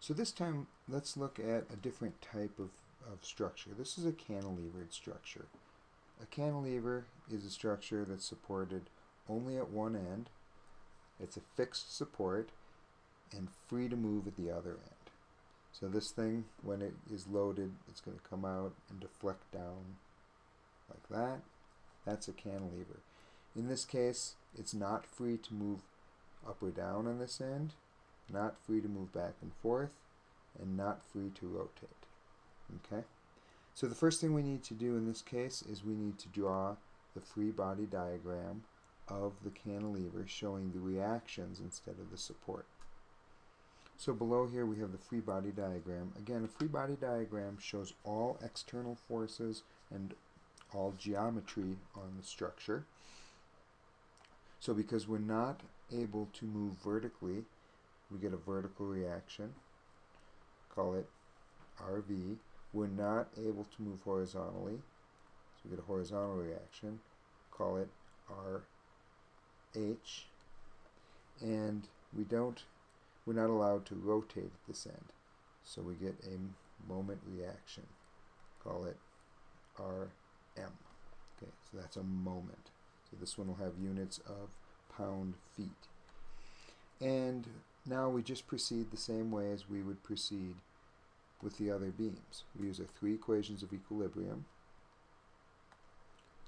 So this time, let's look at a different type of structure. This is a cantilevered structure. A cantilever is a structure that's supported only at one end. It's a fixed support and free to move at the other end. So this thing, when it is loaded, it's going to come out and deflect down like that. That's a cantilever. In this case, it's not free to move up or down on this end, not free to move back and forth, and not free to rotate. Okay? So the first thing we need to do in this case is we need to draw the free body diagram of the cantilever showing the reactions instead of the support. So below here we have the free body diagram. Again, a free body diagram shows all external forces and all geometry on the structure. So because we're not able to move vertically, we get a vertical reaction, call it RV. We're not able to move horizontally, so we get a horizontal reaction, call it RH. And we're not allowed to rotate at this end, so we get a moment reaction, call it RM. Okay, so that's a moment. So this one will have units of pound-feet. And now we just proceed the same way as we would proceed with the other beams. We use our three equations of equilibrium.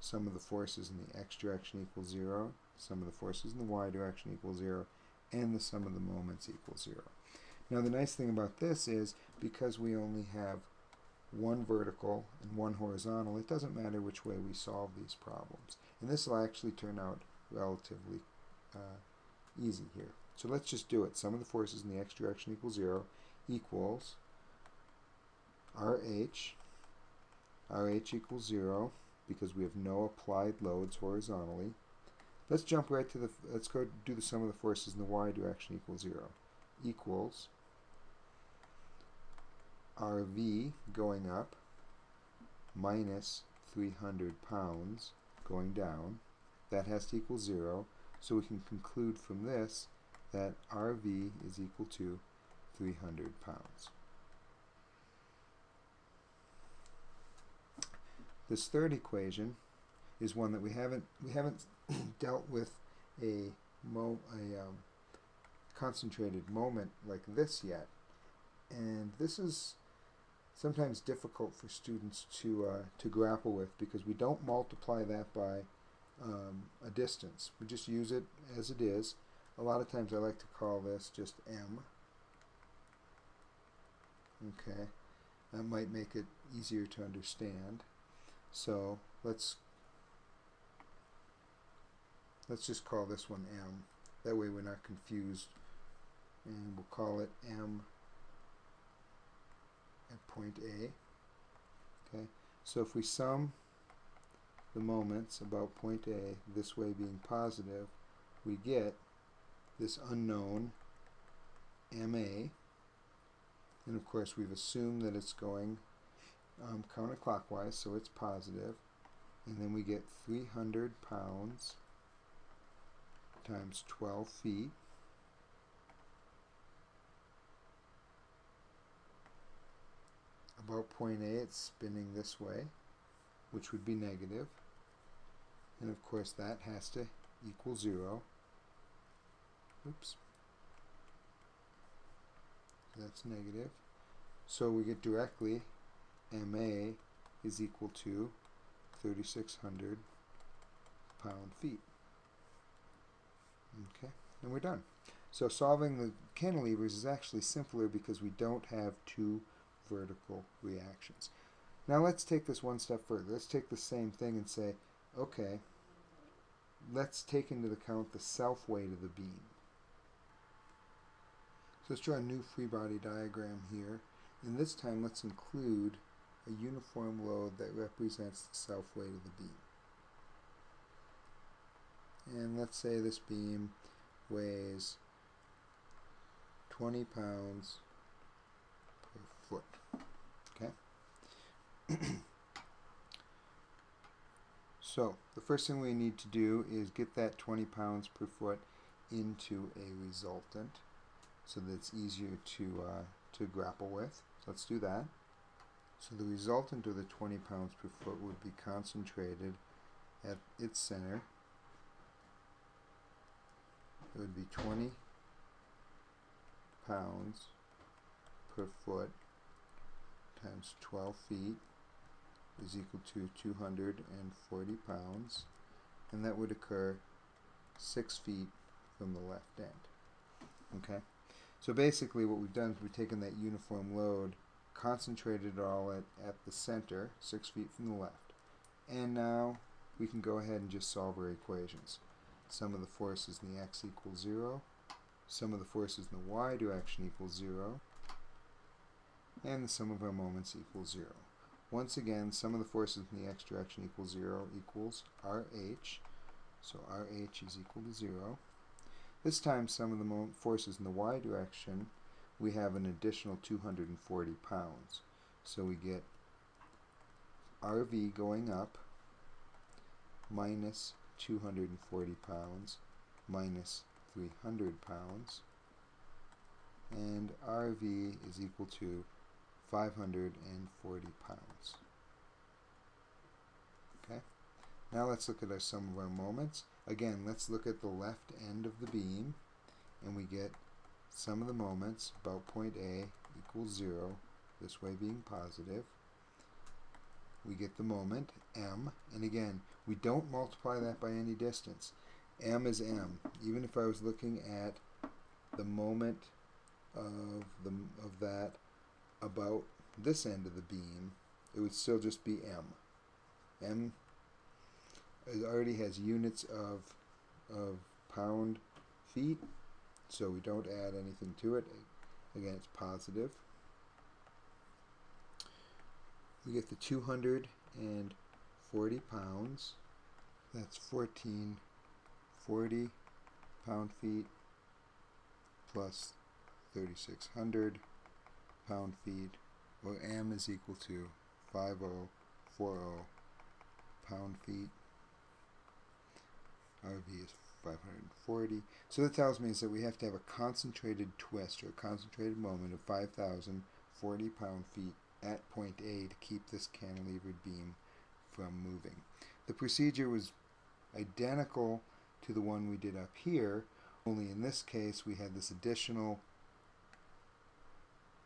Sum of the forces in the x direction equals 0, sum of the forces in the y direction equals 0, and the sum of the moments equals 0. Now the nice thing about this is, because we only have one vertical and one horizontal, it doesn't matter which way we solve these problems. And this will actually turn out relatively easy here. So let's just do it. Sum of the forces in the x direction equals 0 equals RH. RH equals 0 because we have no applied loads horizontally. Let's jump right to let's go do the sum of the forces in the y direction equals 0. Equals RV going up minus 300 pounds going down. That has to equal 0. So we can conclude from this that RV is equal to 300 pounds. This third equation is one that we haven't dealt with a concentrated moment like this yet, and this is sometimes difficult for students to grapple with because we don't multiply that by a distance. We just use it as it is. A lot of times I like to call this just M. Okay, that might make it easier to understand. So let's just call this one M. That way we're not confused, and we'll call it M at point A. Okay, so if we sum the moments about point A, this way being positive, we get this unknown MA, and of course we've assumed that it's going counterclockwise, so it's positive, and then we get 300 pounds times 12 feet about point A. It's spinning this way, which would be negative, and of course that has to equal 0. Oops, that's negative, so we get directly MA is equal to 3,600 pound-feet. Okay, and we're done. So solving the cantilevers is actually simpler because we don't have two vertical reactions. Now let's take this one step further. Let's take the same thing and say, okay, let's take into account the self-weight of the beam. So let's draw a new free body diagram here, and this time let's include a uniform load that represents the self-weight of the beam. And let's say this beam weighs 20 pounds per foot. Okay? So the first thing we need to do is get that 20 pounds per foot into a resultant so that it's easier to to grapple with. So let's do that. So the resultant of the 20 pounds per foot would be concentrated at its center. It would be 20 pounds per foot times 12 feet is equal to 240 pounds, and that would occur 6 feet from the left end. Okay? So basically what we've done is we've taken that uniform load, concentrated it all at the center, 6 feet from the left. And now we can go ahead and just solve our equations. Sum of the forces in the x equals 0. Sum of the forces in the y direction equals 0. And the sum of our moments equals 0. Once again, sum of the forces in the x direction equals 0 equals RH. So RH is equal to 0. This time, sum of the forces in the y direction, we have an additional 240 pounds. So we get RV going up minus 240 pounds minus 300 pounds. And RV is equal to 540 pounds. Okay? Now let's look at our sum of our moments. Again, let's look at the left end of the beam, and we get sum of the moments about point A equals 0, this way being positive. We get the moment, m, and again, we don't multiply that by any distance. M is m. Even if I was looking at the moment of that about this end of the beam, it would still just be m. M it already has units of pound feet, so we don't add anything to it. Again, it's positive. We get the 240 pounds. That's 1440 pound feet plus 3600 pound feet, or m is equal to 5040 pound feet. RV is 540. So that tells me is that we have to have a concentrated twist, or a concentrated moment of 5,040 pound feet at point A to keep this cantilevered beam from moving. The procedure was identical to the one we did up here, only in this case we had this additional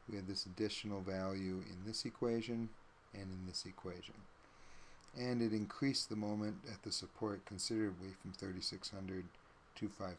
value in this equation and in this equation. And it increased the moment at the support considerably from 3,600 to 5,000.